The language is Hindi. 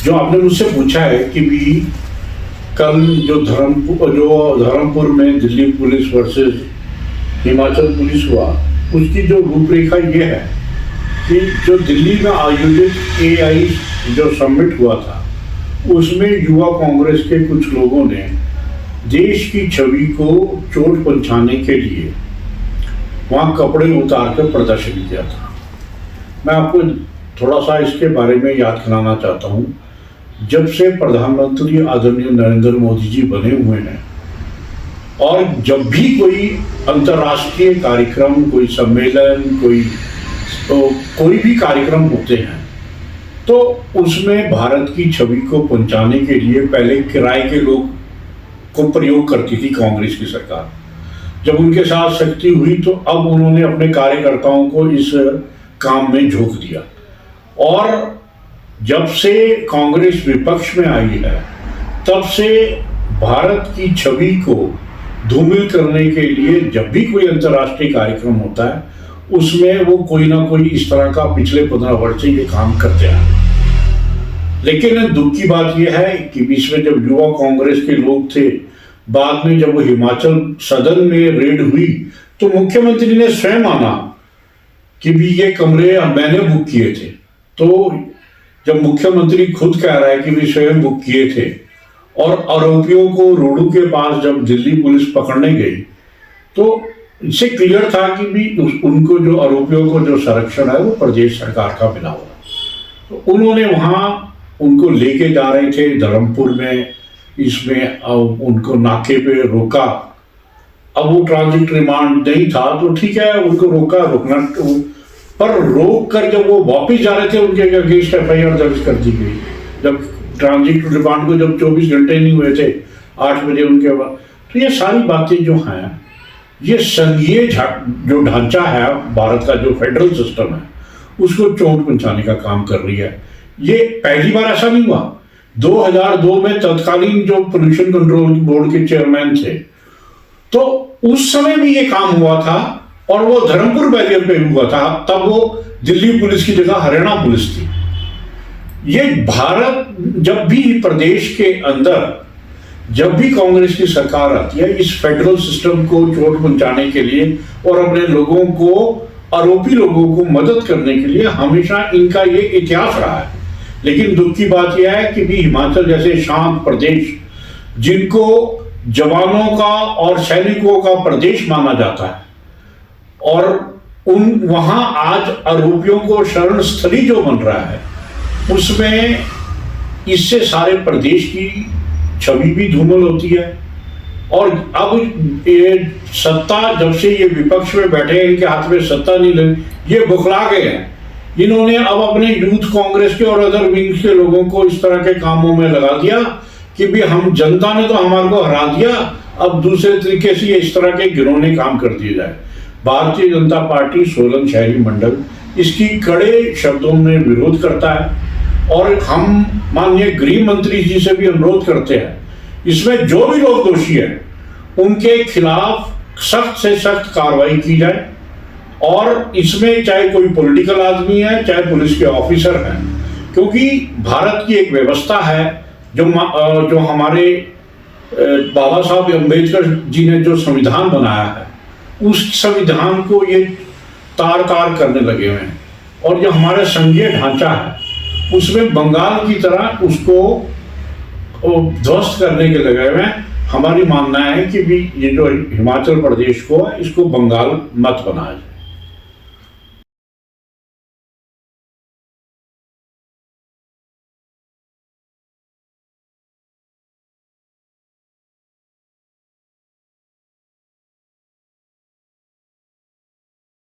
जो आपने मुझसे पूछा है कि भी कल जो धर्मपुर में Delhi police versus Himachal police हुआ, उसकी जो रूपरेखा ये है कि जो दिल्ली में आयोजित एआई जो समिट हुआ था, उसमें युवा कांग्रेस के कुछ लोगों ने देश की छवि को चोट पहुंचाने के लिए वहाँ कपड़े उतार कर प्रदर्शन किया था। मैं आपको थोड़ा सा इसके बारे में याद कराना चाहता हूँ। जब से प्रधानमंत्री आदरणीय नरेंद्र मोदी जी बने हुए हैं और जब भी कोई अंतर्राष्ट्रीय कार्यक्रम, कोई सम्मेलन, कोई भी कार्यक्रम होते हैं, तो उसमें भारत की छवि को पहुंचाने के लिए पहले किराए के लोग को प्रयोग करती थी कांग्रेस की सरकार। जब उनके साथ शक्ति हुई तो अब उन्होंने अपने कार्यकर्ताओं को इस काम में झोंक दिया। और जब से कांग्रेस विपक्ष में आई है, तब से भारत की छवि को धूमिल करने के लिए जब भी कोई अंतर्राष्ट्रीय कार्यक्रम होता है, उसमें वो कोई ना कोई इस तरह का पिछले 15 वर्ष से ये काम करते हैं। लेकिन दुख की बात यह है कि बीच में जब युवा कांग्रेस के लोग थे, बाद में जब वो हिमाचल सदन में रेड हुई, तो मुख्यमंत्री ने स्वयं माना कि भी ये कमरे मैंने बुक किए थे। तो जब मुख्यमंत्री खुद कह रहा है कि वे स्वयं बुक किए थे और आरोपियों को रोडू के पास जब दिल्ली पुलिस पकड़ने गई, तो इससे क्लियर था कि भी उनको जो आरोपियों को जो संरक्षण है वो प्रदेश सरकार का मिला हुआ। तो उन्होंने वहाँ उनको लेके जा रहे थे धर्मपुर में, इसमें उनको नाके पे रोका। अब वो ट्रांजिट रिमांड नहीं था तो ठीक है, उनको रोकना, पर रोक कर जब वो वापस जा रहे थे, उनके अगेंस्ट एफआईआर दर्ज कर दी गई। जब ट्रांजिट रिमांड को जब 24 घंटे नहीं हुए थे, 8 बजे उनके बाद। तो ये सारी बातें जो हैं, ये संघीय जो ढांचा है भारत का, जो फेडरल सिस्टम है, उसको चोट पहुंचाने का काम कर रही है। ये पहली बार ऐसा नहीं हुआ। 2002 में तत्कालीन जो पोल्यूशन कंट्रोल बोर्ड के चेयरमैन थे, तो उस समय भी ये काम हुआ था और वो धर्मपुर बैरियर पे हुआ था। तब वो दिल्ली पुलिस की जगह हरियाणा पुलिस थी। ये भारत जब भी प्रदेश के अंदर जब भी कांग्रेस की सरकार आती है, इस फेडरल सिस्टम को चोट पहुंचाने के लिए और अपने लोगों को, आरोपी लोगों को मदद करने के लिए हमेशा इनका ये इतिहास रहा है। लेकिन दुख की बात यह है कि भी हिमाचल जैसे शांत प्रदेश, जिनको जवानों का और सैनिकों का प्रदेश माना जाता है, और वहां आज आरोपियों को शरण स्थली जो बन रहा है, उसमें इससे सारे प्रदेश की छवि भी धूमिल होती है। और अब ये सत्ता, जब से ये विपक्ष में बैठे हैं, इनके हाथ में सत्ता नहीं लगी, ये बुखला गए हैं। इन्होंने अब अपने यूथ कांग्रेस के और अदर विंग्स के लोगों को इस तरह के कामों में लगा दिया कि भी हम, जनता ने तो हमारे को हरा दिया, अब दूसरे तरीके से इस तरह के घिनौने काम कर दिए जाए। भारतीय जनता पार्टी सोलन शहरी मंडल इसकी कड़े शब्दों में विरोध करता है और हम माननीय गृह मंत्री जी से भी अनुरोध करते हैं, इसमें जो भी लोग दोषी हैं उनके खिलाफ सख्त से सख्त कार्रवाई की जाए। और इसमें चाहे कोई पॉलिटिकल आदमी है, चाहे पुलिस के ऑफिसर हैं, क्योंकि भारत की एक व्यवस्था है जो हमारे बाबा साहब अम्बेडकर जी ने जो संविधान बनाया है, उस संविधान को ये तार करने लगे हुए हैं। और जो हमारा संघीय ढांचा है, उसमें बंगाल की तरह उसको ध्वस्त करने के लगे हुए हैं। हमारी मानना है कि भी ये जो हिमाचल प्रदेश को है, इसको बंगाल मत बनाया जाए।